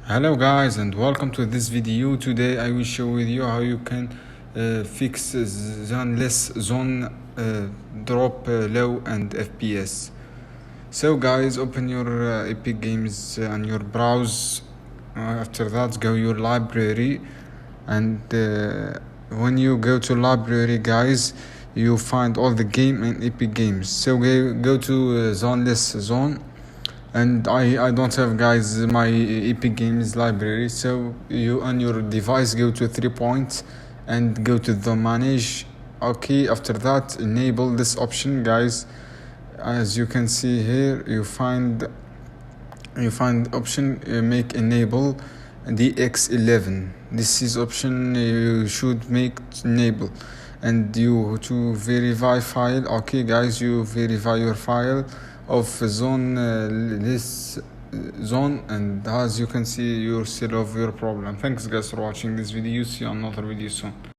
Hello guys and welcome to this video. Today I will show with you how you can fix Zenless Zone drop low and FPS. So guys, open your Epic Games on your browse. After that go your library, and when you go to library guys, you find all the game in Epic Games. So go to Zenless Zone. And I don't have guys my Epic Games library, so you on your device go to 3 points and go to the manage. Okay, after that enable this option guys. As you can see here, you find option make enable DX11. This is option you should make enable, and you to verify file. Okay guys, you verify your file of this zone, and as you can see you solve your problem. Thanks guys for watching this video. See you on another video soon.